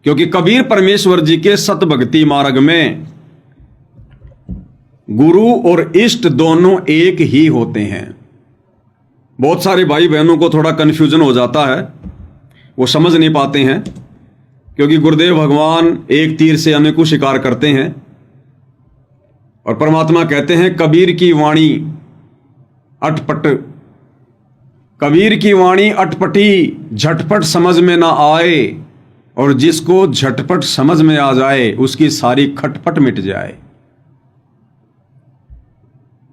क्योंकि कबीर परमेश्वर जी के सत भक्ति मार्ग में गुरु और इष्ट दोनों एक ही होते हैं। बहुत सारे भाई बहनों को थोड़ा कन्फ्यूजन हो जाता है, वो समझ नहीं पाते हैं, क्योंकि गुरुदेव भगवान एक तीर से अनेकों शिकार करते हैं और परमात्मा कहते हैं कबीर की वाणी अटपट, कबीर की वाणी अटपटी झटपट समझ में ना आए, और जिसको झटपट समझ में आ जाए उसकी सारी खटपट मिट जाए।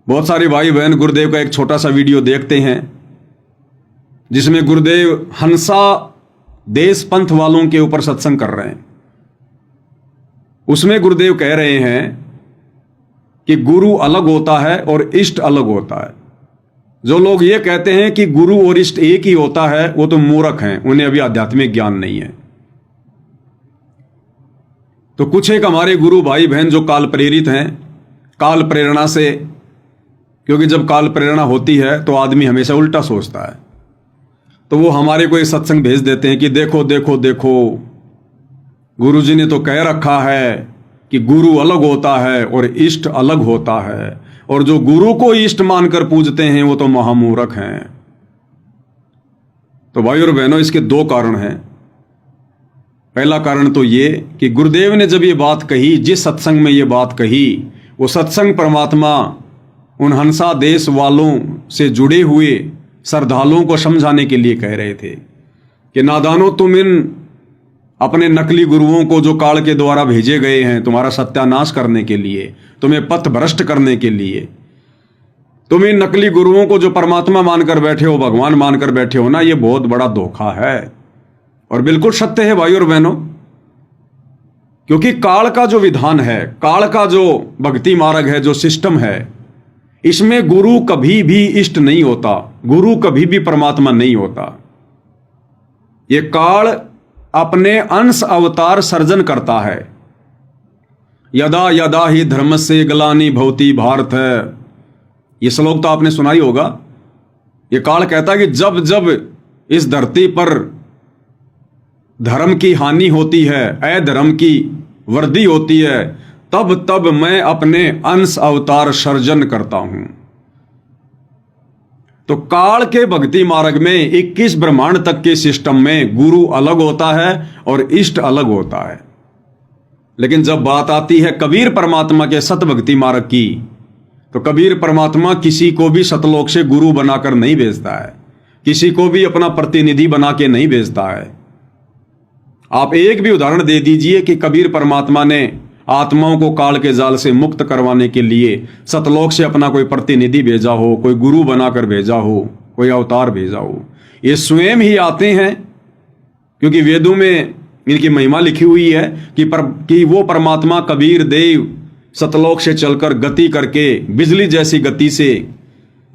बहुत सारे भाई बहन गुरुदेव का एक छोटा सा वीडियो देखते हैं जिसमें गुरुदेव हंसा देश पंथ वालों के ऊपर सत्संग कर रहे हैं। उसमें गुरुदेव कह रहे हैं कि गुरु अलग होता है और इष्ट अलग होता है। जो लोग ये कहते हैं कि गुरु और इष्ट एक ही होता है वो तो मूर्ख हैं, उन्हें अभी आध्यात्मिक ज्ञान नहीं है। तो कुछ एक हमारे गुरु भाई बहन जो काल प्रेरित हैं, काल प्रेरणा से, क्योंकि जब काल प्रेरणा होती है तो आदमी हमेशा उल्टा सोचता है, तो वो हमारे को एक सत्संग भेज देते हैं कि देखो देखो देखो गुरु जी ने तो कह रखा है कि गुरु अलग होता है और इष्ट अलग होता है, और जो गुरु को इष्ट मानकर पूजते हैं वो तो महामूर्ख हैं। तो भाई और बहनों, इसके दो कारण हैं। पहला कारण तो ये कि गुरुदेव ने जब ये बात कही, जिस सत्संग में ये बात कही, वो सत्संग परमात्मा उन हंसा देश वालों से जुड़े हुए श्रद्धालुओं को समझाने के लिए कह रहे थे कि नादानो, तुम इन अपने नकली गुरुओं को जो काल के द्वारा भेजे गए हैं तुम्हारा सत्यानाश करने के लिए, तुम्हें पथ भ्रष्ट करने के लिए, तुम इन नकली गुरुओं को जो परमात्मा मानकर बैठे हो, भगवान मानकर बैठे हो ना, ये बहुत बड़ा धोखा है। और बिल्कुल सत्य है भाई और बहनों, क्योंकि काल का जो विधान है, काल का जो भक्ति मार्ग है, जो सिस्टम है, इसमें गुरु कभी भी इष्ट नहीं होता, गुरु कभी भी परमात्मा नहीं होता। ये काल अपने अंश अवतार सर्जन करता है। यदा यदा ही धर्म से ग्लानि भवति भारत है, ये श्लोक तो आपने सुना ही होगा। ये काल कहता है कि जब जब इस धरती पर धर्म की हानि होती है, अधर्म की वृद्धि होती है, तब तब मैं अपने अंश अवतार सर्जन करता हूं। तो काल के भक्ति मार्ग में 21 ब्रह्मांड तक के सिस्टम में गुरु अलग होता है और इष्ट अलग होता है। लेकिन जब बात आती है कबीर परमात्मा के सत भक्ति मार्ग की, तो कबीर परमात्मा किसी को भी सतलोक से गुरु बनाकर नहीं भेजता है, किसी को भी अपना प्रतिनिधि बना के नहीं भेजता है। आप एक भी उदाहरण दे दीजिए कि कबीर परमात्मा ने आत्माओं को काल के जाल से मुक्त करवाने के लिए सतलोक से अपना कोई प्रतिनिधि भेजा हो, कोई गुरु बनाकर भेजा हो, कोई अवतार भेजा हो। ये स्वयं ही आते हैं, क्योंकि वेदों में इनकी महिमा लिखी हुई है कि वो परमात्मा कबीर देव सतलोक से चलकर गति करके बिजली जैसी गति से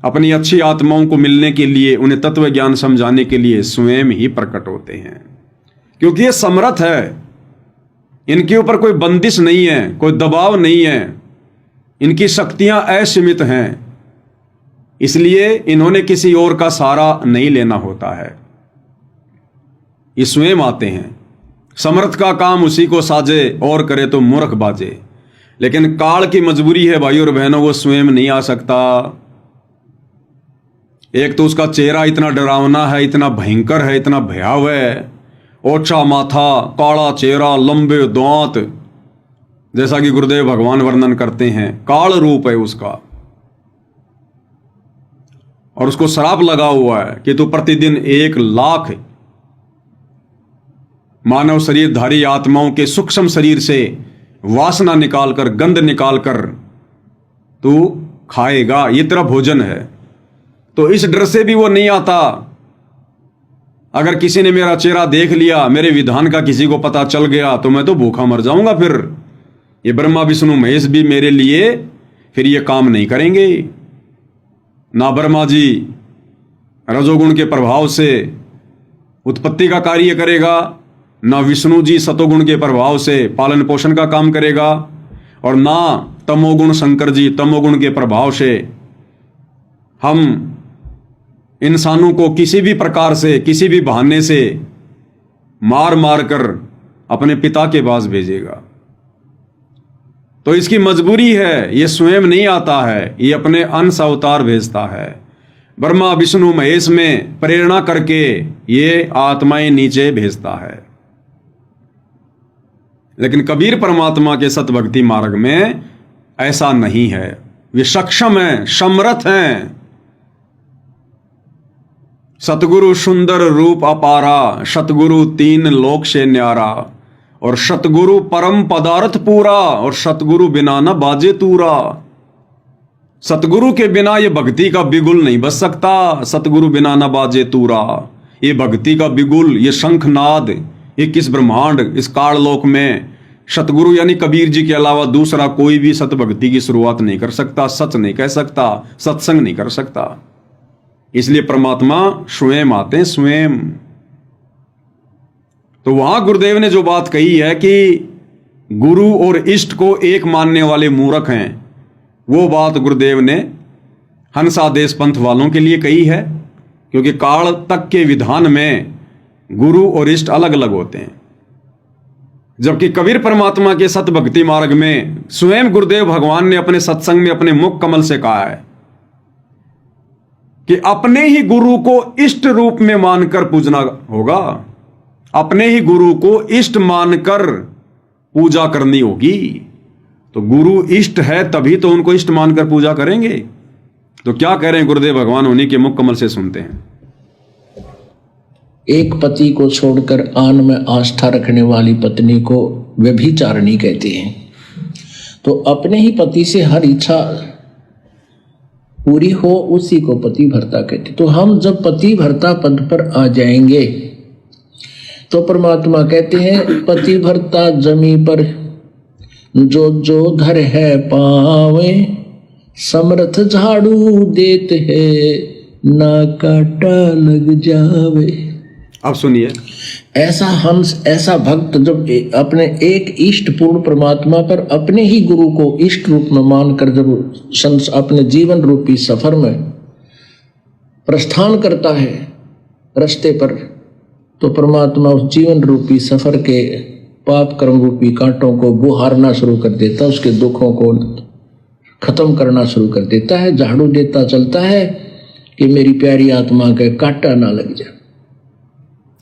अपनी अच्छी आत्माओं को मिलने के लिए, उन्हें तत्व ज्ञान समझाने के लिए स्वयं ही प्रकट होते हैं। क्योंकि ये समर्थ है, इनके ऊपर कोई बंदिश नहीं है, कोई दबाव नहीं है, इनकी शक्तियां असीमित हैं, इसलिए इन्होंने किसी और का सहारा नहीं लेना होता है। ये स्वयं आते हैं। समर्थ का काम उसी को साजे और करे तो मूर्ख बाजे। लेकिन काल की मजबूरी है भाई और बहनों, वो स्वयं नहीं आ सकता। एक तो उसका चेहरा इतना डरावना है, इतना भयंकर है, इतना भयावह है, ओछा माथा, काला चेहरा, लंबे दांत, जैसा कि गुरुदेव भगवान वर्णन करते हैं, काल रूप है उसका। और उसको श्राप लगा हुआ है कि तू प्रतिदिन 1 लाख मानव शरीरधारी आत्माओं के सूक्ष्म शरीर से वासना निकालकर, गंध निकालकर तू खाएगा, ये तेरा भोजन है। तो इस डर से भी वो नहीं आता। अगर किसी ने मेरा चेहरा देख लिया, मेरे विधान का किसी को पता चल गया, तो मैं तो भूखा मर जाऊंगा। फिर ये ब्रह्मा विष्णु महेश भी मेरे लिए फिर ये काम नहीं करेंगे। ना ब्रह्मा जी रजोगुण के प्रभाव से उत्पत्ति का कार्य करेगा, ना विष्णु जी सतोगुण के प्रभाव से पालन पोषण का काम करेगा, और ना तमोगुण शंकर जी तमोगुण के प्रभाव से हम इंसानों को किसी भी प्रकार से, किसी भी बहाने से मार मार कर अपने पिता के पास भेजेगा। तो इसकी मजबूरी है, ये स्वयं नहीं आता है, ये अपने अंश अवतार भेजता है। ब्रह्मा विष्णु महेश में प्रेरणा करके ये आत्माएं नीचे भेजता है। लेकिन कबीर परमात्मा के सत भक्ति मार्ग में ऐसा नहीं है। वे सक्षम हैं, समर्थ हैं। सतगुरु सुंदर रूप अपारा, सतगुरु तीन लोक से न्यारा, और सतगुरु परम पदार्थ पूरा, और सतगुरु बिना न बाजे तूरा। सतगुरु के बिना ये भक्ति का बिगुल नहीं बज सकता। सतगुरु बिना न बाजे तूरा, ये भक्ति का बिगुल, ये शंखनाद, ये किस ब्रह्मांड, इस काललोक में सतगुरु यानी कबीर जी के अलावा दूसरा कोई भी सत भक्ति की शुरुआत नहीं कर सकता, सच नहीं कह सकता, सत्संग नहीं कर सकता। इसलिए परमात्मा स्वयं आते हैं, स्वयं। तो वहां गुरुदेव ने जो बात कही है कि गुरु और इष्ट को एक मानने वाले मूर्ख हैं, वो बात गुरुदेव ने हंसादेश पंथ वालों के लिए कही है। क्योंकि काल तक के विधान में गुरु और इष्ट अलग अलग होते हैं, जबकि कबीर परमात्मा के सत भक्ति मार्ग में स्वयं गुरुदेव भगवान ने अपने सत्संग में अपने मुख कमल से कहा है कि अपने ही गुरु को इष्ट रूप में मानकर पूजना होगा। अपने ही गुरु को इष्ट मानकर पूजा करनी होगी। तो गुरु इष्ट है तभी तो उनको इष्ट मानकर पूजा करेंगे। तो क्या कह रहे हैं गुरुदेव भगवान, उन्हीं के मुख कमल से सुनते हैं। एक पति को छोड़कर आन में आस्था रखने वाली पत्नी को व्यभिचारिणी कहते हैं। तो अपने ही पति से हर इच्छा पूरी हो उसी को पति भर्ता कहते। तो हम जब पति भर्ता पद पर आ जाएंगे तो परमात्मा कहते हैं पति भर्ता जमी पर जो जो धर है पावे, समर्थ झाड़ू देते है ना काटा लग जावे। अब सुनिए, ऐसा हंस, ऐसा भक्त जब अपने एक इष्ट पूर्ण परमात्मा पर अपने ही गुरु को इष्ट रूप में मानकर जब अपने जीवन रूपी सफर में प्रस्थान करता है रास्ते पर, तो परमात्मा उस जीवन रूपी सफर के पाप कर्म रूपी कांटों को बुहारना शुरू कर देता, उसके दुखों को खत्म करना शुरू कर देता है। झाड़ू देता चलता है कि मेरी प्यारी आत्मा का कांटा ना लग जाए।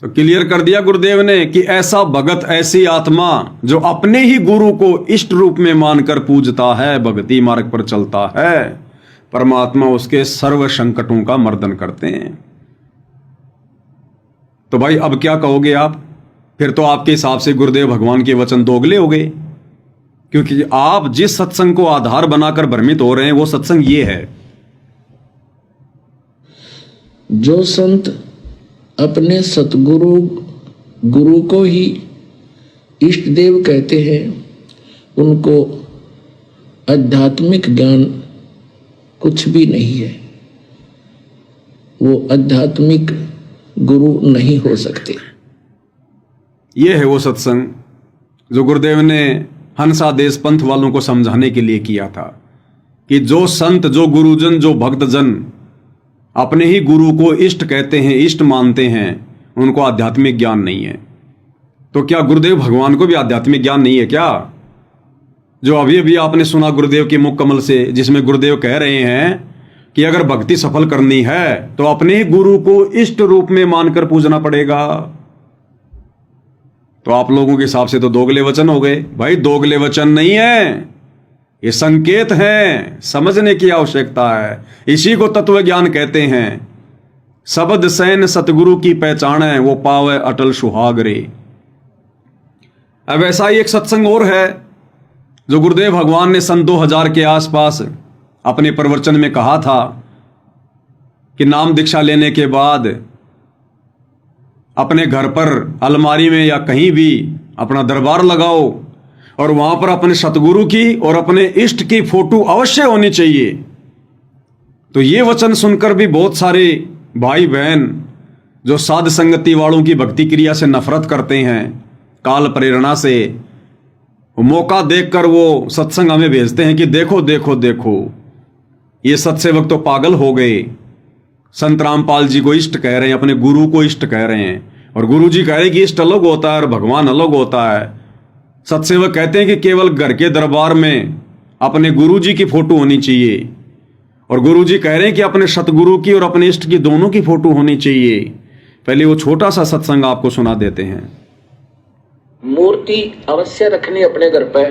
तो क्लियर कर दिया गुरुदेव ने कि ऐसा भगत, ऐसी आत्मा जो अपने ही गुरु को इष्ट रूप में मानकर पूजता है, भक्ति मार्ग पर चलता है, परमात्मा उसके सर्व संकटों का मर्दन करते हैं। तो भाई अब क्या कहोगे आप? फिर तो आपके हिसाब से गुरुदेव भगवान के वचन दोगले हो गए, क्योंकि आप जिस सत्संग को आधार बनाकर भ्रमित हो रहे हैं वो सत्संग ये है। जो संत अपने सतगुरु गुरु को ही इष्ट देव कहते हैं, उनको आध्यात्मिक ज्ञान कुछ भी नहीं है। वो आध्यात्मिक गुरु नहीं हो सकते। ये है वो सत्संग जो गुरुदेव ने हंसादेश पंथ वालों को समझाने के लिए किया था कि जो संत, जो गुरुजन, जो भक्तजन अपने ही गुरु को इष्ट कहते हैं, इष्ट मानते हैं, उनको आध्यात्मिक ज्ञान नहीं है। तो क्या गुरुदेव भगवान को भी आध्यात्मिक ज्ञान नहीं है क्या? जो अभी अभी आपने सुना गुरुदेव के मुख कमल से, जिसमें गुरुदेव कह रहे हैं कि अगर भक्ति सफल करनी है तो अपने ही गुरु को इष्ट रूप में मानकर पूजना पड़ेगा। तो आप लोगों के हिसाब से तो दोगले वचन हो गए। भाई दोगले वचन नहीं है, ये संकेत हैं, समझने की आवश्यकता है। इसी को तत्व ज्ञान कहते हैं। शब्द सैन सतगुरु की पहचान है, वो पावे अटल सुहाग रे। अब ऐसा ही एक सत्संग और है जो गुरुदेव भगवान ने सन 2000 के आसपास अपने प्रवचन में कहा था कि नाम दीक्षा लेने के बाद अपने घर पर अलमारी में या कहीं भी अपना दरबार लगाओ और वहां पर अपने सतगुरु की और अपने इष्ट की फोटो अवश्य होनी चाहिए। तो ये वचन सुनकर भी बहुत सारे भाई बहन जो साध संगति वालों की भक्ति क्रिया से नफरत करते हैं, काल प्रेरणा से, मौका देखकर वो सत्संग हमें भेजते हैं कि देखो देखो देखो ये सत्सेवक तो पागल हो गए, संत रामपाल जी को इष्ट कह रहे हैं, अपने गुरु को इष्ट कह रहे हैं। और गुरुजी कह रहे कि इष्ट अलग होता है और भगवान अलग होता है। सत्सेवक कहते हैं कि केवल घर के दरबार में अपने गुरुजी की फोटो होनी चाहिए, और गुरुजी कह रहे हैं कि अपने सतगुरु की और अपने इष्ट की दोनों की फोटो होनी चाहिए। पहले वो छोटा सा सत्संग आपको सुना देते हैं। मूर्ति अवश्य रखनी अपने घर पे,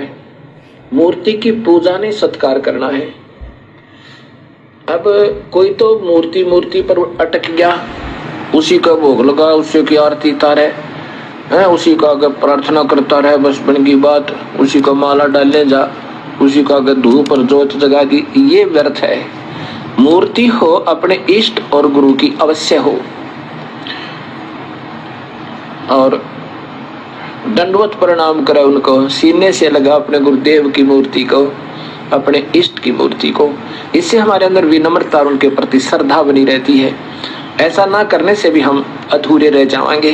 मूर्ति की पूजा नहीं सत्कार करना है। अब कोई तो मूर्ति पर अटक गया, उसी का भोग लगा, उसी की आरती तारे है, उसी का अगर प्रार्थना करता रहे, बस बन की बात, उसी का माला डालने जा, उसी का अगर धूप और जोत जगा दी, ये व्यर्थ है। मूर्ति हो अपने इष्ट और गुरु की अवश्य हो, और दंडवत प्रणाम करे उनको, सीने से लगा अपने गुरुदेव की मूर्ति को, अपने इष्ट की मूर्ति को। इससे हमारे अंदर विनम्रता और उनके प्रति श्रद्धा बनी रहती है। ऐसा ना करने से भी हम अधूरे रह जाएंगे।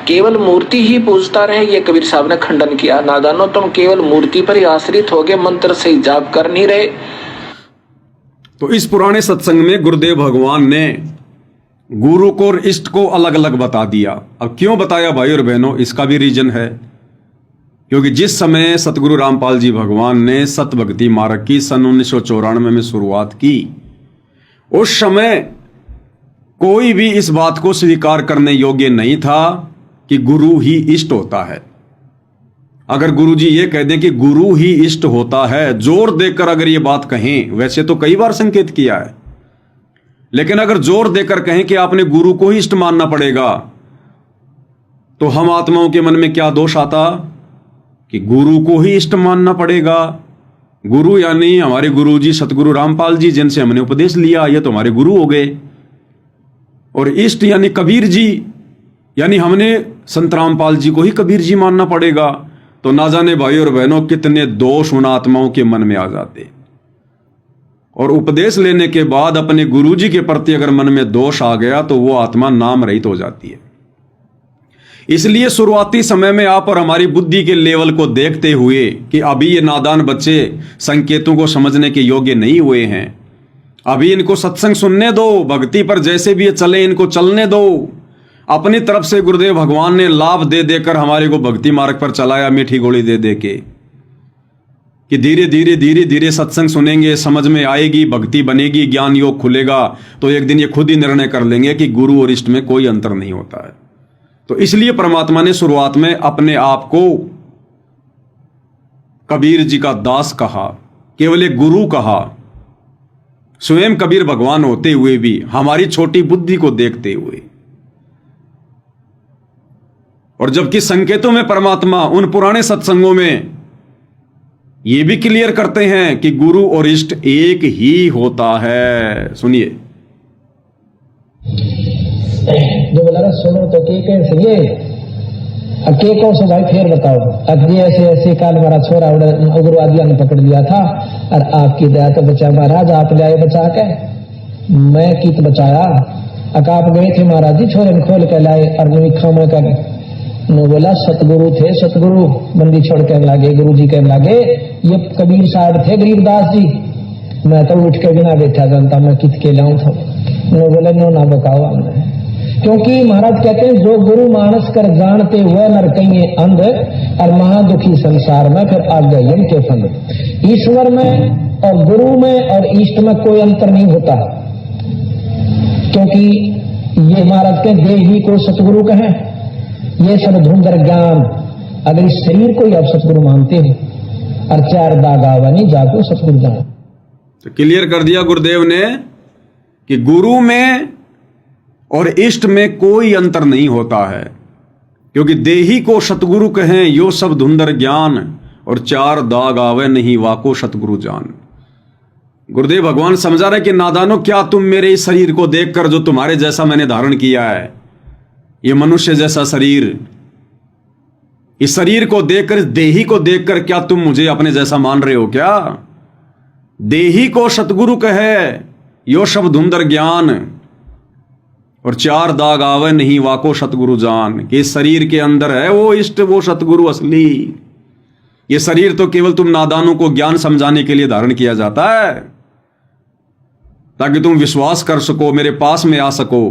केवल मूर्ति ही पूजता रहे, ये कबीर साहब ने खंडन किया। नादानो, तुम केवल मूर्ति पर ही आश्रित हो गए, मंत्र से ही जाप कर नहीं रहे। तो इस पुराने सत्संग में गुरुदेव भगवान ने गुरु को और इष्ट को अलग अलग बता दिया। अब क्यों बताया भाई और बहनों, इसका भी रीजन है, क्योंकि जिस समय सतगुरु रामपाल जी भगवान ने सत भक्ति मार्ग की सन 1994 में शुरुआत की, उस समय कोई भी इस बात को स्वीकार करने योग्य नहीं था कि गुरु ही इष्ट होता है। अगर गुरुजी ये कह दें कि गुरु ही इष्ट होता है, जोर देकर अगर ये बात कहें, वैसे तो कई बार संकेत किया है, लेकिन अगर जोर देकर कहें कि आपने गुरु को ही इष्ट मानना पड़ेगा, तो हम आत्माओं के मन में क्या दोष आता कि गुरु को ही इष्ट मानना पड़ेगा। गुरु यानी हमारे गुरुजी सतगुरु रामपाल जी, जिनसे हमने उपदेश लिया, ये तो हमारे गुरु हो गए। और इष्ट यानी कबीर जी, यानी हमने संत रामपाल जी को ही कबीर जी मानना पड़ेगा। तो ना जाने भाई और बहनों कितने दोष उन आत्माओं के मन में आ जाते। और उपदेश लेने के बाद अपने गुरुजी के प्रति अगर मन में दोष आ गया तो वो आत्मा नाम रहित हो जाती है। इसलिए शुरुआती समय में आप और हमारी बुद्धि के लेवल को देखते हुए कि अभी ये नादान बच्चे संकेतों को समझने के योग्य नहीं हुए हैं, अभी इनको सत्संग सुनने दो, भक्ति पर जैसे भी ये चले इनको चलने दो। अपनी तरफ से गुरुदेव भगवान ने लाभ दे देकर हमारे को भक्ति मार्ग पर चलाया, मीठी गोली दे दे के, कि धीरे धीरे सत्संग सुनेंगे, समझ में आएगी, भक्ति बनेगी, ज्ञान योग खुलेगा, तो एक दिन ये खुद ही निर्णय कर लेंगे कि गुरु और इष्ट में कोई अंतर नहीं होता है। तो इसलिए परमात्मा ने शुरुआत में अपने आप को कबीर जी का दास कहा, केवल एक गुरु कहा, स्वयं कबीर भगवान होते हुए भी हमारी छोटी बुद्धि को देखते हुए। और जबकि संकेतों में परमात्मा उन पुराने सत्संगों में यह भी क्लियर करते हैं कि गुरु और इष्ट एक ही होता है। सुनिए, जो बोला सुनो तो के कैसे ये के को से भाई फिर बताओ। अब ये ऐसे काल हमारा छोरा उग्रवादियों ने पकड़ लिया था, और आपकी दया तो बचा महाराज, आप ले आए बचा के, मैं कित बचाया। आप गए थे महाराज जी, छोरे खोल के लाए और नहीं खामे कर नो बोला सतगुरु थे, सतगुरु बंदी छोड़ के लागे, गुरु जी कहने लागे ये कबीर साहब थे गरीबदास जी, मैं तो उठ के बिना बैठा जानता, मैं कित के लाऊं था। नो बोले नो ना बकाओ हमने, क्योंकि महाराज कहते हैं जो गुरु मानस कर जानते हुए नर कहीं अंध, और महादुखी संसार में फिर आ गए इनके फंद। ईश्वर में और गुरु में और इष्ट में कोई अंतर नहीं होता, क्योंकि ये महाराज के देही को सतगुरु कहें, ये सब धुंधर ज्ञान। अगर इस शरीर को ही आप सतगुरु मानते हो, और चार दाग आवा नहीं जाको सतगुरु जान। तो क्लियर कर दिया गुरुदेव ने कि गुरु में और इष्ट में कोई अंतर नहीं होता है, क्योंकि देही को सतगुरु कहें यो सब धुंधर ज्ञान, और चार दाग आवे नहीं वाको सतगुरु जान। गुरुदेव भगवान समझा रहे कि नादानो, क्या तुम मेरे इस शरीर को देखकर, जो तुम्हारे जैसा मैंने धारण किया है, ये मनुष्य जैसा शरीर, इस शरीर को देखकर, इस देही को देखकर क्या तुम मुझे अपने जैसा मान रहे हो क्या? देही को सतगुरु कहे यो सब धुंधर ज्ञान, और चार दाग आवे नहीं वाको सतगुरु जान। कि इस शरीर के अंदर है वो इष्ट, वो सतगुरु असली। ये शरीर तो केवल तुम नादानों को ज्ञान समझाने के लिए धारण किया जाता है, ताकि तुम विश्वास कर सको, मेरे पास में आ सको।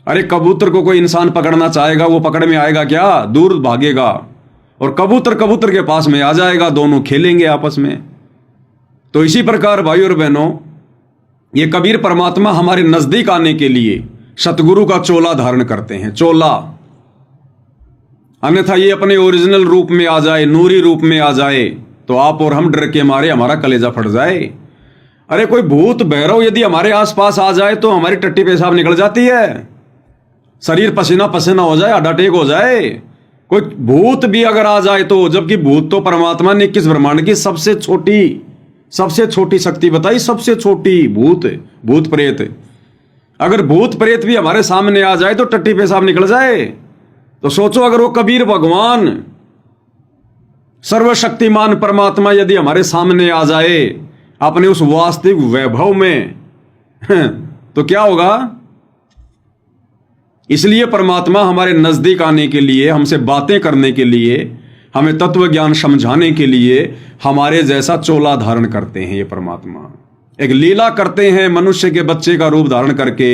अरे कबूतर को कोई इंसान पकड़ना चाहेगा, वो पकड़ में आएगा क्या? दूर भागेगा। और कबूतर कबूतर के पास में आ जाएगा, दोनों खेलेंगे आपस में। तो इसी प्रकार भाई और बहनों, ये कबीर परमात्मा हमारे नजदीक आने के लिए सतगुरु का चोला धारण करते हैं, चोला। अन्यथा ये अपने ओरिजिनल रूप में आ जाए, नूरी रूप में आ जाए, तो आप और हम डर के मारे हमारा कलेजा फट जाए। अरे कोई भूत भैरव यदि हमारे आसपास आ जाए तो हमारी टट्टी पेशाब निकल जाती है, शरीर पसीना पसीना हो जाए, हड्डा टेक हो जाए। कोई भूत भी अगर आ जाए तो, जबकि भूत तो परमात्मा ने 21 ब्रह्मांड की सबसे छोटी शक्ति बताई, सबसे छोटी भूत प्रेत। अगर भूत प्रेत भी हमारे सामने आ जाए तो टट्टी पेशाब निकल जाए। तो सोचो, अगर वो कबीर भगवान सर्वशक्तिमान परमात्मा यदि हमारे सामने आ जाए अपने उस वास्तविक वैभव में, तो क्या होगा? इसलिए परमात्मा हमारे नजदीक आने के लिए, हमसे बातें करने के लिए, हमें तत्व ज्ञान समझाने के लिए हमारे जैसा चोला धारण करते हैं। ये परमात्मा एक लीला करते हैं मनुष्य के बच्चे का रूप धारण करके,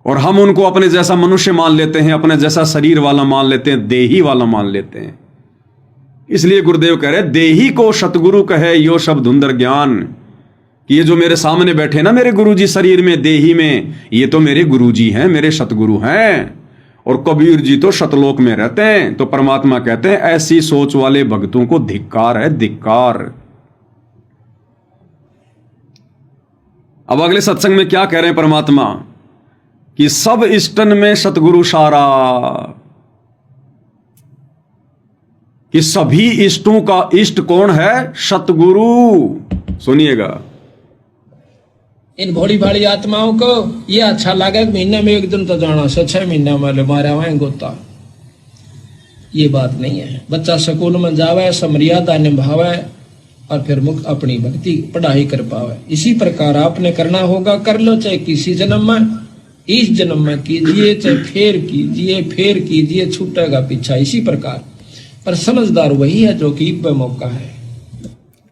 और हम उनको अपने जैसा मनुष्य मान लेते हैं, अपने जैसा शरीर वाला मान लेते हैं, देही वाला मान लेते हैं। इसलिए गुरुदेव कह रहे, देही को सतगुरु कहे यो शब्द धुंधर ज्ञान, कि ये जो मेरे सामने बैठे ना मेरे गुरुजी शरीर में, देही में, ये तो मेरे गुरुजी हैं, मेरे सतगुरु हैं। और कबीर जी तो सतलोक में रहते हैं। तो परमात्मा कहते हैं ऐसी सोच वाले भक्तों को धिक्कार है, धिक्कार। अब अगले सत्संग में क्या कह रहे हैं परमात्मा, कि सब इष्टन में सतगुरु सारा, कि सभी इष्टों का इष्ट कौन है? सतगुरु। सुनिएगा, इन भोली भाली आत्माओं को ये अच्छा लगा कि महीने में एक दिन तो जाना से 6 महीने में मारा हुआ गोता। ये बात नहीं है। बच्चा स्कूल में जावे, समर्यादा निभावे और फिर मुक्त अपनी भक्ति पढ़ाई कर पावे। इसी प्रकार आपने करना होगा, कर लो, चाहे किसी जन्म में, इस जन्म में कीजिए, चाहे फेर कीजिए, छूटेगा पीछा। इसी प्रकार पर समझदार वही है जो कि मौका है।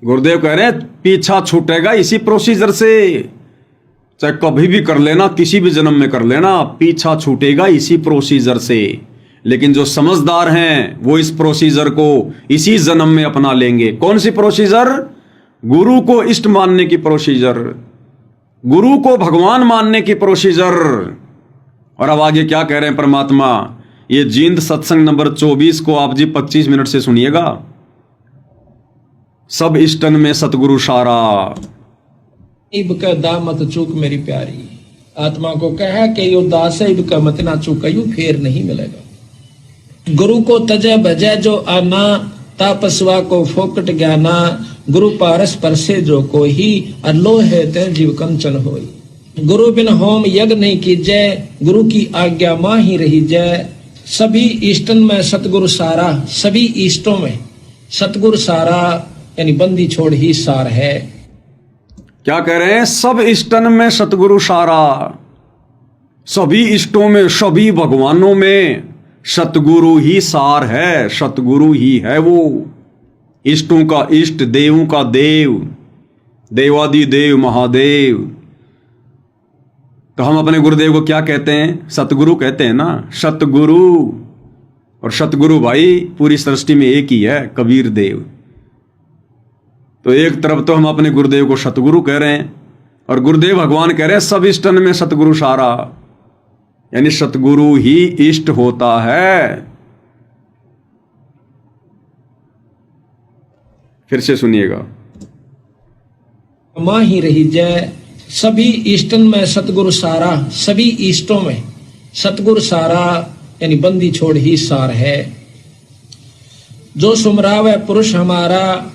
गुरुदेव कह रहे हैं पीछा छूटेगा इसी प्रोसीजर से, चाहे कभी भी कर लेना, किसी भी जन्म में कर लेना, पीछा छूटेगा इसी प्रोसीजर से। लेकिन जो समझदार हैं वो इस प्रोसीजर को इसी जन्म में अपना लेंगे। कौन सी प्रोसीजर? गुरु को इष्ट मानने की प्रोसीजर, गुरु को भगवान मानने की प्रोसीजर। और अब आगे क्या कह रहे हैं परमात्मा, ये जींद सत्संग नंबर 24 को आप जी 25 मिनट से सुनिएगा। सब इष्टन में सतगुरु सारा, इब का दा मत चूक मेरी प्यारी। आत्मा को कहा कि यो दास है, इब का मत ना चूक, यू फेर नहीं मिलेगा। गुरु को तजय भजय जो आना, तापस्वा को फोकट ज्ञाना। गुरु पारस परसे जो कोई, अल्लो है ते जीव कंचन होई। गुरु बिन होम यज्ञ नहीं कीजय, गुरु की आज्ञा मां ही रही जय। सभी इष्टन में सतगुरु सारा, सभी इष्टों में सतगुरु सारा, यानी बंदी छोड़ ही सार है। क्या कह रहे हैं? सब इष्टन में सतगुरु सारा, सभी इष्टों में, सभी भगवानों में सतगुरु ही सार है, सतगुरु ही है वो। इष्टों का इष्ट, देवों का देव, देवादि देव महादेव। तो हम अपने गुरुदेव को क्या कहते हैं? सतगुरु कहते हैं ना, सतगुरु। और सतगुरु भाई पूरी सृष्टि में एक ही है, कबीर देव। तो एक तरफ तो हम अपने गुरुदेव को सतगुरु कह रहे हैं, और गुरुदेव भगवान कह रहे हैं सब इष्टन में सतगुरु सारा, यानी सतगुरु ही इष्ट होता है। फिर से सुनिएगा, मां ही रही जय। सभी इष्टन में सतगुरु सारा, सभी इष्टों में सतगुरु सारा, यानी बंदी छोड़ ही सार है। जो सुमरावे पुरुष हमारा,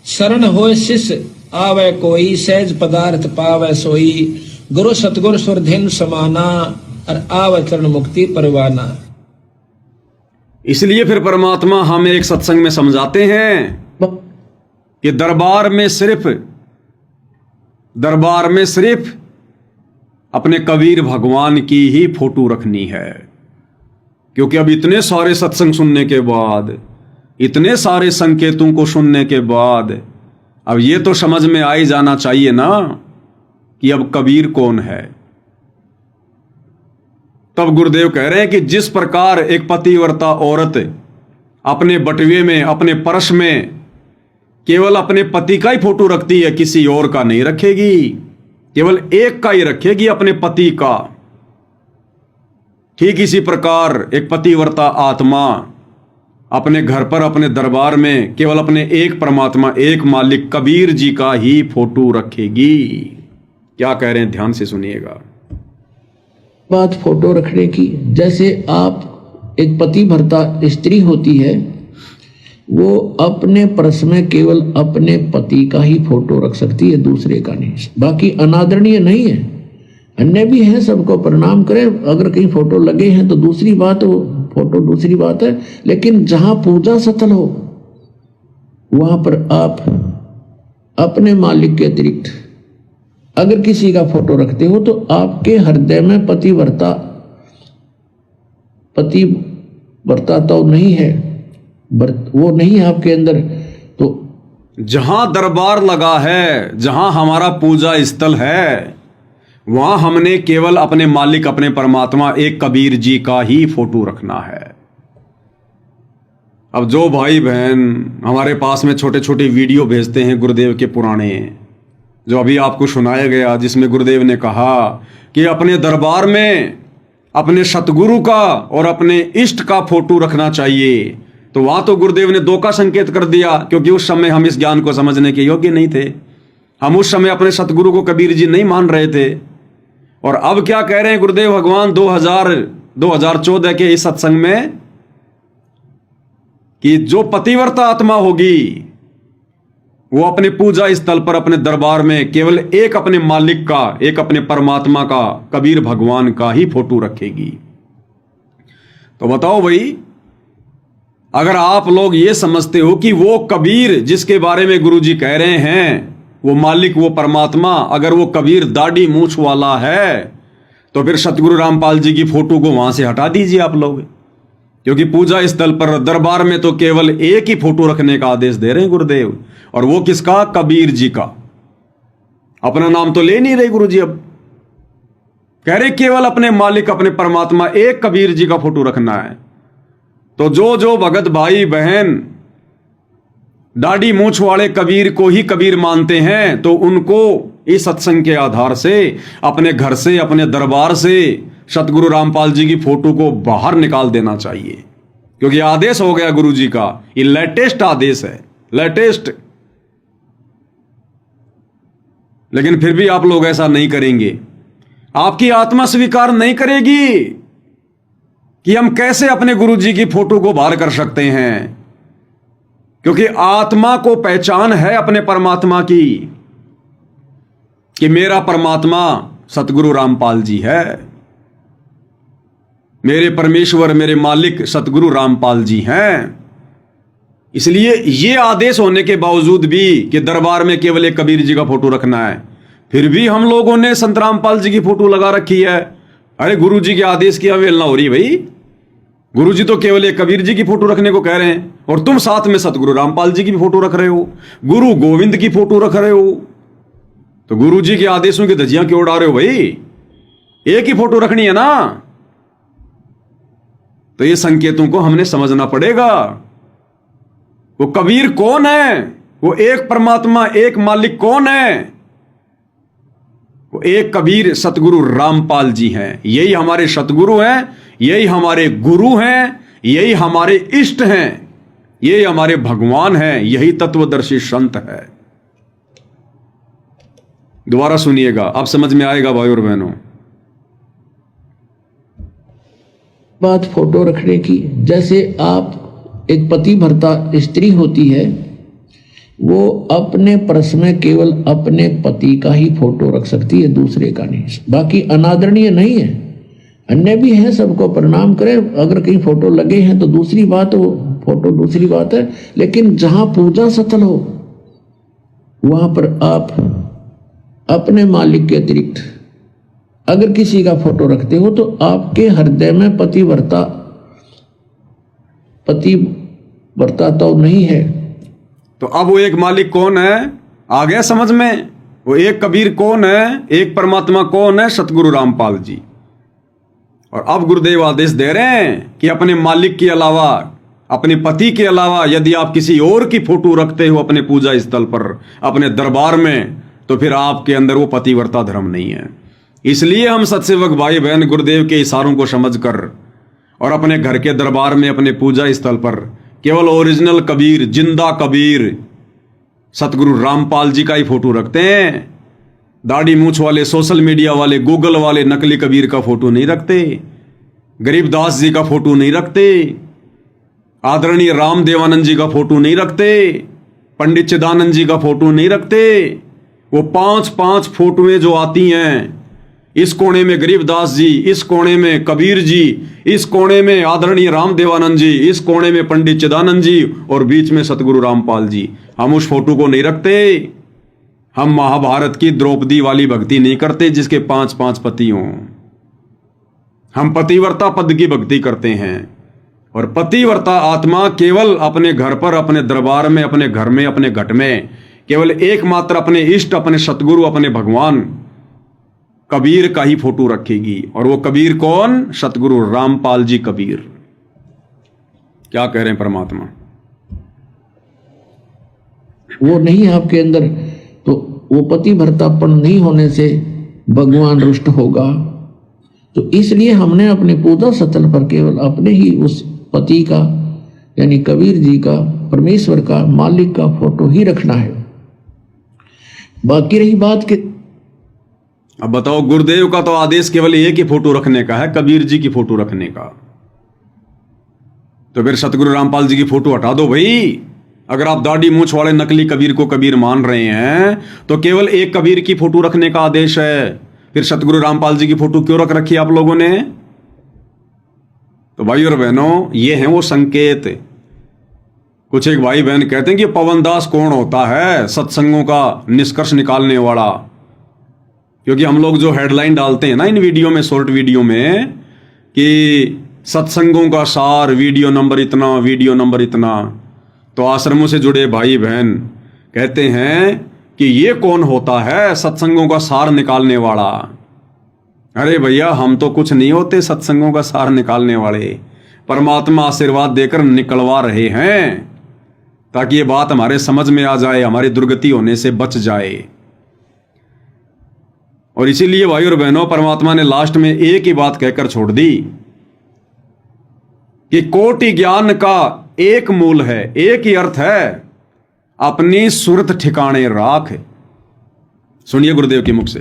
शरण होए शिष्य आवे कोई। सहज पदार्थ पावे सोई, गुरु सतगुरु सुरधेनु समाना। और आवे चरण मुक्ति परवाना। इसलिए फिर परमात्मा हमें एक सत्संग में समझाते हैं कि दरबार में सिर्फ अपने कबीर भगवान की ही फोटो रखनी है। क्योंकि अब इतने सारे सत्संग सुनने के बाद, इतने सारे संकेतों को सुनने के बाद, अब ये तो समझ में आ ही जाना चाहिए ना कि अब कबीर कौन है। तब गुरुदेव कह रहे हैं कि जिस प्रकार एक पतिव्रता औरत अपने बटुए में, अपने पर्स में केवल अपने पति का ही फोटो रखती है, किसी और का नहीं रखेगी, केवल एक का ही रखेगी, अपने पति का। ठीक इसी प्रकार एक पतिव्रता आत्मा अपने घर पर, अपने दरबार में केवल अपने एक परमात्मा, एक मालिक कबीर जी का ही फोटो रखेगी। क्या कह रहे हैं, ध्यान से सुनिएगा। बात फोटो रखने की, जैसे आप एक पतिव्रता स्त्री होती है, वो अपने पर्स में केवल अपने पति का ही फोटो रख सकती है, दूसरे का नहीं। बाकी अनादरणीय नहीं है, अन्य भी है, सबको प्रणाम करें। अगर कहीं फोटो लगे हैं तो दूसरी बात, वो फोटो दूसरी बात है, लेकिन जहां पूजा स्थल हो वहां पर आप अपने मालिक के अतिरिक्त अगर किसी का फोटो रखते हो तो आपके हृदय में पतिव्रता तो नहीं है, वो नहीं है आपके अंदर। तो जहां दरबार लगा है, जहां हमारा पूजा स्थल है, वहां हमने केवल अपने मालिक, अपने परमात्मा, एक कबीर जी का ही फोटो रखना है। अब जो भाई बहन हमारे पास में छोटे छोटे वीडियो भेजते हैं गुरुदेव के पुराने, जो अभी आपको सुनाया गया, जिसमें गुरुदेव ने कहा कि अपने दरबार में अपने सतगुरु का और अपने इष्ट का फोटो रखना चाहिए, तो वहां तो गुरुदेव ने दो का संकेत कर दिया, क्योंकि उस समय हम इस ज्ञान को समझने के योग्य नहीं थे। हम उस समय अपने सतगुरु को कबीर जी नहीं मान रहे थे। और अब क्या कह रहे हैं गुरुदेव भगवान 2014 के इस सत्संग में, कि जो पतिव्रता आत्मा होगी वो अपने पूजा स्थल पर, अपने दरबार में केवल एक अपने मालिक का, एक अपने परमात्मा का, कबीर भगवान का ही फोटो रखेगी। तो बताओ भाई, अगर आप लोग ये समझते हो कि वो कबीर जिसके बारे में गुरुजी कह रहे हैं, वो मालिक, वो परमात्मा, अगर वो कबीर दाढ़ी मूछ वाला है, तो फिर सतगुरु रामपाल जी की फोटो को वहां से हटा दीजिए आप लोग, क्योंकि पूजा स्थल पर, दरबार में तो केवल एक ही फोटो रखने का आदेश दे रहे हैं गुरुदेव। और वो किसका? कबीर जी का। अपना नाम तो ले नहीं रहे गुरुजी, अब कह रहे केवल अपने मालिक, अपने परमात्मा, एक कबीर जी का फोटो रखना है। तो जो भगत भाई बहन दाढ़ी मूछ वाले कबीर को ही कबीर मानते हैं, तो उनको इस सत्संग के आधार से अपने घर से, अपने दरबार से सतगुरु रामपाल जी की फोटो को बाहर निकाल देना चाहिए, क्योंकि आदेश हो गया गुरु जी का। ये लेटेस्ट आदेश है, लेटेस्ट। लेकिन फिर भी आप लोग ऐसा नहीं करेंगे। आपकी आत्मा स्वीकार नहीं करेगी कि हम कैसे अपने गुरु जी की फोटो को बाहर कर सकते हैं, क्योंकि आत्मा को पहचान है अपने परमात्मा की, कि मेरा परमात्मा सतगुरु रामपाल जी है, मेरे परमेश्वर, मेरे मालिक सतगुरु रामपाल जी हैं। इसलिए ये आदेश होने के बावजूद भी कि दरबार में केवल एक कबीर जी का फोटो रखना है, फिर भी हम लोगों ने संत रामपाल जी की फोटो लगा रखी है। अरे गुरु जी के आदेश की अवहेलना हो रही भाई। गुरु जी तो केवल एक कबीर जी की फोटो रखने को कह रहे हैं, और तुम साथ में सतगुरु रामपाल जी की भी फोटो रख रहे हो, गुरु गोविंद की फोटो रख रहे हो। तो गुरु जी के आदेशों की धज्जियां क्यों उड़ा रहे हो भाई? एक ही फोटो रखनी है ना। तो ये संकेतों को हमने समझना पड़ेगा। वो कबीर कौन है? वो एक परमात्मा, एक मालिक कौन है? वो एक कबीर सतगुरु रामपाल जी हैं। यही हमारे सतगुरु हैं, यही हमारे गुरु हैं, यही हमारे इष्ट हैं, यही हमारे भगवान हैं, यही तत्वदर्शी संत है। दोबारा सुनिएगा, अब समझ में आएगा भाई और बहनों। बात फोटो रखने की, जैसे आप एक पतिव्रता स्त्री होती है, वो अपने पर्स में केवल अपने पति का ही फोटो रख सकती है, दूसरे का नहीं। बाकी अनादरणीय नहीं है, अन्य भी है, सबको प्रणाम करें। अगर कहीं फोटो लगे हैं तो दूसरी बात, वो फोटो दूसरी बात है, लेकिन जहां पूजा स्थल हो वहां पर आप अपने मालिक के अतिरिक्त अगर किसी का फोटो रखते हो तो आपके हृदय में पतिव्रता तो नहीं है। तो अब वो एक मालिक कौन है? आ गया समझ में? वो एक कबीर कौन है, एक परमात्मा कौन है? सतगुरु रामपाल जी। और अब गुरुदेव आदेश दे रहे हैं कि अपने मालिक के अलावा, अपने पति के अलावा यदि आप किसी और की फोटो रखते हो अपने पूजा स्थल पर, अपने दरबार में, तो फिर आपके अंदर वो पतिव्रता धर्म नहीं है। इसलिए हम सत्सेवक भाई बहन गुरुदेव के इशारों को समझकर और अपने घर के दरबार में, अपने पूजा स्थल पर केवल ओरिजिनल कबीर, जिंदा कबीर सतगुरु रामपाल जी का ही फोटो रखते हैं। दाढ़ी मूछ वाले, सोशल मीडिया वाले, गूगल वाले नकली कबीर का फोटो नहीं रखते, गरीबदास जी का फोटो नहीं रखते, आदरणीय रामदेवानंद जी का फोटो नहीं रखते, पंडित चिदानंद जी का फोटो नहीं रखते। वो 5-5 फोटोएं जो आती हैं, इस कोने में गरीबदास जी, इस कोने में कबीर जी, इस कोने में आदरणीय रामदेवानंद जी, इस कोने में पंडित चिदानंद जी और बीच में सतगुरु रामपाल जी, हम उस फोटो को नहीं रखते। हम महाभारत की द्रौपदी वाली भक्ति नहीं करते जिसके 5-5 पति हों। हम पतिव्रता पद की भक्ति करते हैं। और पतिव्रता आत्मा केवल अपने घर पर, अपने दरबार में, अपने घर में, अपने घट में केवल एकमात्र अपने इष्ट, अपने सतगुरु, अपने भगवान कबीर का ही फोटो रखेगी। और वो कबीर कौन? सतगुरु रामपाल जी कबीर। क्या कह रहे हैं परमात्मा? वो नहीं आपके अंदर, तो वो पतिव्रतापन नहीं होने से भगवान रुष्ट होगा। तो इसलिए हमने अपने पूजा स्थल पर केवल अपने ही उस पति का, यानी कबीर जी का, परमेश्वर का, मालिक का फोटो ही रखना है। बाकी रही बात कि अब बताओ, गुरुदेव का तो आदेश केवल एक ही फोटो रखने का है, कबीर जी की फोटो रखने का। तो फिर सतगुरु रामपाल जी की फोटो हटा दो भाई। अगर आप दाढ़ी मूछ वाले नकली कबीर को कबीर मान रहे हैं तो केवल एक कबीर की फोटो रखने का आदेश है। फिर सतगुरु रामपाल जी की फोटो क्यों रख रखी आप लोगों ने? तो भाई और बहनों, ये हैं वो संकेत। कुछ एक भाई बहन कहते हैं कि पवनदास कौन होता है सत्संगों का निष्कर्ष निकालने वाला। क्योंकि हम लोग जो हेडलाइन डालते हैं ना इन वीडियो में, शॉर्ट वीडियो में, कि सत्संगों का सार, वीडियो नंबर इतना, वीडियो नंबर इतना, तो आश्रमों से जुड़े भाई बहन कहते हैं कि ये कौन होता है सत्संगों का सार निकालने वाला। अरे भैया, हम तो कुछ नहीं होते सत्संगों का सार निकालने वाले। परमात्मा आशीर्वाद देकर निकलवा रहे हैं ताकि ये बात हमारे समझ में आ जाए, हमारी दुर्गति होने से बच जाए। और इसीलिए भाई और बहनों, परमात्मा ने लास्ट में एक ही बात कहकर छोड़ दी कि कोटि ज्ञान का एक मूल है, एक ही अर्थ है, अपनी सुरत ठिकाने राख। सुनिए गुरुदेव के मुख से।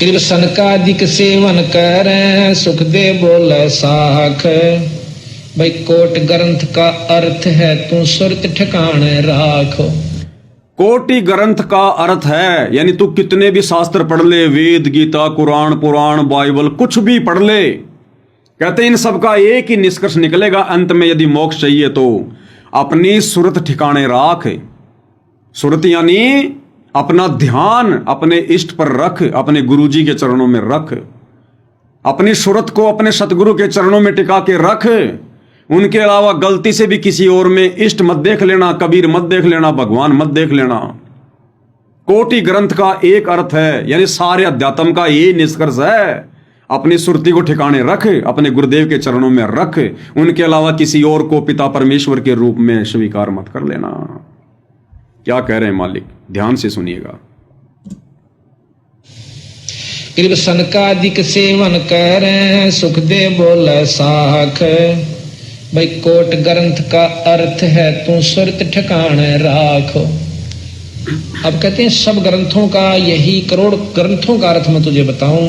कृप सनकादिक सेवन कर सुख दे बोले साख। भाई कोट ग्रंथ का अर्थ है तू सुरत ठिकाने राखो। कोटि ग्रंथ का अर्थ है, यानी तू कितने भी शास्त्र पढ़ ले, वेद, गीता, कुरान, पुराण, बाइबल, कुछ भी पढ़ ले, कहते हैं इन सब का एक ही निष्कर्ष निकलेगा अंत में, यदि मोक्ष चाहिए तो अपनी सुरत ठिकाने राख। सुरत यानी अपना ध्यान अपने इष्ट पर रख, अपने गुरुजी के चरणों में रख, अपनी सुरत को अपने सतगुरु के चरणों में टिका के रख। उनके अलावा गलती से भी किसी और में इष्ट मत देख लेना, कबीर मत देख लेना, भगवान मत देख लेना। कोटि ग्रंथ का एक अर्थ है, यानी सारे अध्यात्म का ये निष्कर्ष है, अपनी सुरती को ठिकाने रख, अपने गुरुदेव के चरणों में रख, उनके अलावा किसी और को पिता परमेश्वर के रूप में स्वीकार मत कर लेना। क्या कह रहे हैं मालिक, ध्यान से सुनिएगा। कृप सनकादिक सेवन कर सुख दे बोले साख। भाई कोट ग्रंथ का अर्थ है तू सुरत ठिकाने राखो। अब कहते हैं सब ग्रंथों का यही, करोड़ ग्रंथों का अर्थ मैं तुझे बताऊं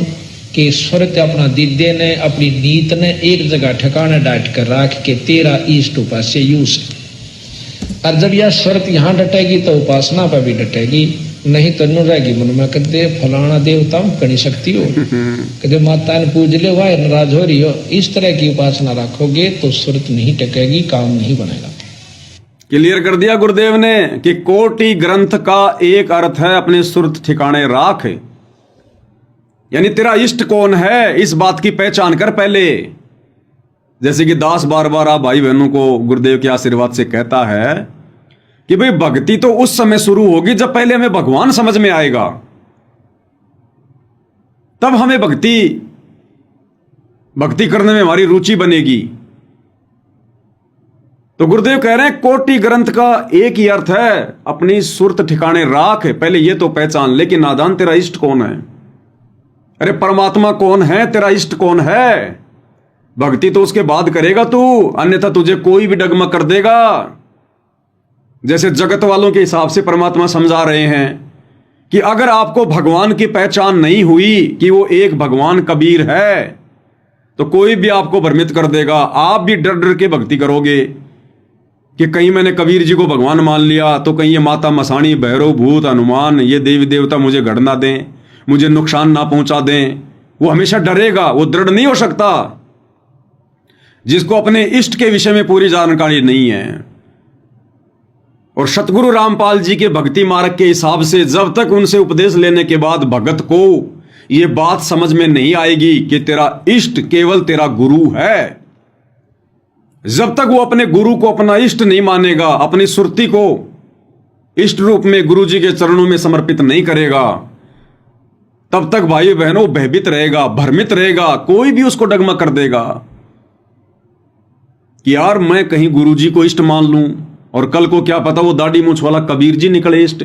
कि सुरत अपना दिद्दे ने, अपनी नीत ने एक जगह ठिकाना डाट कर राख के तेरा इष्ट उपास्य यूस। और जब यह सुरत यहाँ डटेगी तो उपासना पर भी डटेगी, नहीं तो न रहेगी मन में। कहते फलाना देवता कड़ी शक्ति हो, कहते माता ने पूज ले वाह नाराज हो रही हो, इस तरह की उपासना रखोगे तो सुरत नहीं टकेगी, काम नहीं बनेगा। क्लियर कर दिया गुरुदेव ने कि कोटि ग्रंथ का एक अर्थ है अपने सुरत ठिकाने राख, यानी तेरा इष्ट कौन है इस बात की पहचान कर पहले। जैसे कि दास बार बार आप भाई बहनों को गुरुदेव के आशीर्वाद से कहता है कि भाई भक्ति तो उस समय शुरू होगी जब पहले हमें भगवान समझ में आएगा, तब हमें भक्ति करने में हमारी रुचि बनेगी। तो गुरुदेव कह रहे हैं कोटि ग्रंथ का एक ही अर्थ है, अपनी सुरत ठिकाने राख। पहले ये तो पहचान ले कि नादान तेरा इष्ट कौन है। अरे परमात्मा कौन है, तेरा इष्ट कौन है। भक्ति तो उसके बाद करेगा तू, अन्यथा तुझे कोई भी डगमग कर देगा। जैसे जगत वालों के हिसाब से परमात्मा समझा रहे हैं कि अगर आपको भगवान की पहचान नहीं हुई कि वो एक भगवान कबीर है, तो कोई भी आपको भ्रमित कर देगा। आप भी डर डर के भक्ति करोगे कि कहीं मैंने कबीर जी को भगवान मान लिया तो कहीं ये माता मसाणी, भैरव, भूत, हनुमान, ये देवी देवता मुझे गढ़ ना दें, मुझे नुकसान ना पहुंचा दें। वो हमेशा डरेगा, वो दृढ़ नहीं हो सकता जिसको अपने इष्ट के विषय में पूरी जानकारी नहीं है। और सतगुरु रामपाल जी के भक्ति मार्ग के हिसाब से जब तक उनसे उपदेश लेने के बाद भगत को यह बात समझ में नहीं आएगी कि तेरा इष्ट केवल तेरा गुरु है, जब तक वो अपने गुरु को अपना इष्ट नहीं मानेगा, अपनी सुरती को इष्ट रूप में गुरु जी के चरणों में समर्पित नहीं करेगा, तब तक भाई बहनों भयभीत रहेगा, भ्रमित रहेगा। कोई भी उसको डगमग कर देगा कि यार मैं कहीं गुरु जी को इष्ट मान लूं और कल को क्या पता वो दाढ़ी मूंछ वाला कबीर जी निकले इष्ट,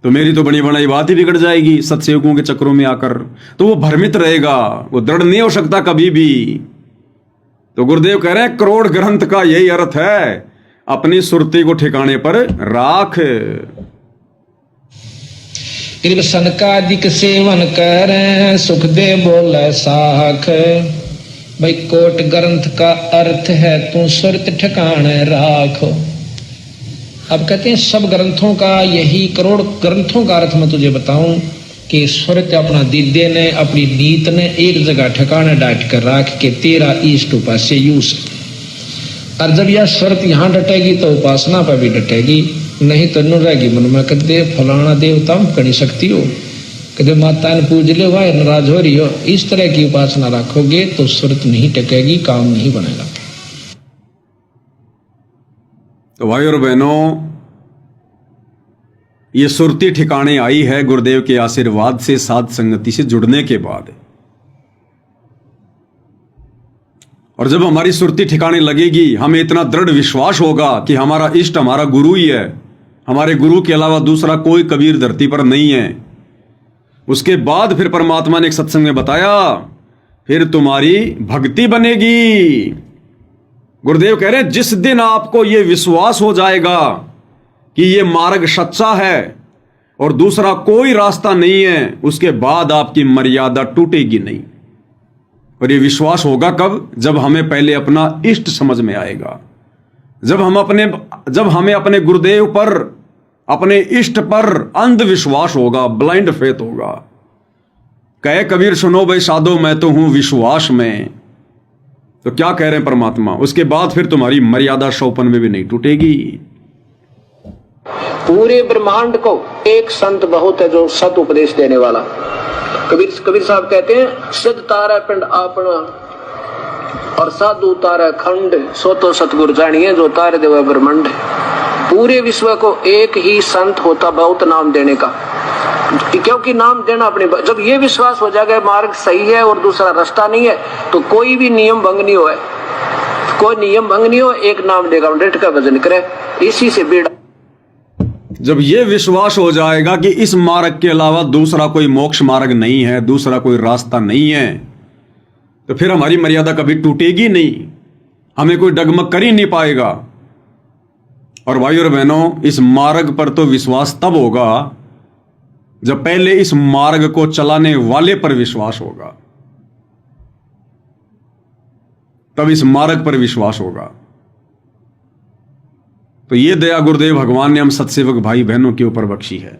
तो मेरी तो बड़ी बड़ी बात ही बिगड़ जाएगी सत्सेवकों के चक्रों में आकर। तो वो भ्रमित रहेगा, वो दृढ़ नहीं हो सकता कभी भी। तो गुरुदेव कह रहे हैं करोड़ ग्रंथ का यही अर्थ है, अपनी सुरती को ठिकाने पर राख। कृप सनकादिक सेवन कर सुख दे बोले साख। भाई कोट ग्रंथ का अर्थ है तू सुरत ठिकाने राख। अब कहते हैं सब ग्रंथों का यही, करोड़ ग्रंथों का अर्थ मैं तुझे बताऊं कि सुरत अपना दिद्य ने, अपनी नीत ने एक जगह ठिकाना डाट कर राख के तेरा इष्ट उपास्य यूस। और जब यह सुरत यहाँ डटेगी तो उपासना पर भी डटेगी, नहीं तो न रहेगी मन में कदे फलाना देवता करी सकती हो, कदे माता ने पूज ले वाह नाराज हो रही हो। इस तरह की उपासना रखोगे तो सुरत नहीं टकेगी, काम नहीं बनेगा। तो भाई और बहनों, ये सुरती ठिकाने आई है गुरुदेव के आशीर्वाद से, साध संगति से जुड़ने के बाद। और जब हमारी सुरती ठिकाने लगेगी, हमें इतना दृढ़ विश्वास होगा कि हमारा इष्ट हमारा गुरु ही है, हमारे गुरु के अलावा दूसरा कोई कबीर धरती पर नहीं है। उसके बाद फिर परमात्मा ने एक सत्संग में बताया, फिर तुम्हारी भक्ति बनेगी। गुरुदेव कह रहे हैं जिस दिन आपको यह विश्वास हो जाएगा कि ये मार्ग सच्चा है और दूसरा कोई रास्ता नहीं है, उसके बाद आपकी मर्यादा टूटेगी नहीं। और ये विश्वास होगा कब? जब हमें पहले अपना इष्ट समझ में आएगा, जब हमें अपने गुरुदेव पर, अपने इष्ट पर अंधविश्वास होगा, ब्लाइंड फेथ होगा। कहे कबीर सुनो भाई साधो मैं तो हूं विश्वास में। तो क्या कह रहे हैं परमात्मा? उसके बाद फिर तुम्हारी मर्यादा 100 में भी नहीं टूटेगी। पूरे ब्रह्मांड को एक संत बहुत है जो सत उपदेश देने वाला। कबीर साहब कहते हैं सिद्ध तारा पिंड आपना और साधु तारा खंड, सो तो सतगुरु जानिए जो तारे देव ब्रह्मांड। पूरे विश्व को एक ही संत होता बहुत नाम देने का, क्योंकि नाम देना अपने, जब ये विश्वास हो जाएगा मार्ग सही है और दूसरा रास्ता नहीं है, तो कोई भी नियम भंग नहीं हो, कोई नियम भंग नहीं हो, एक नाम देगा डेट का भजन करे, इसी से बेड़ा। जब यह विश्वास हो जाएगा कि इस मार्ग के अलावा दूसरा कोई मोक्ष मार्ग नहीं है, दूसरा कोई रास्ता नहीं है, तो फिर हमारी मर्यादा कभी टूटेगी नहीं, हमें कोई डगमग कर ही नहीं पाएगा। और भाई और बहनों, इस मार्ग पर तो विश्वास तब होगा जब पहले इस मार्ग को चलाने वाले पर विश्वास होगा, तब इस मार्ग पर विश्वास होगा। तो ये दया गुरुदेव भगवान ने हम सत्सेवक भाई बहनों के ऊपर बख्शी है।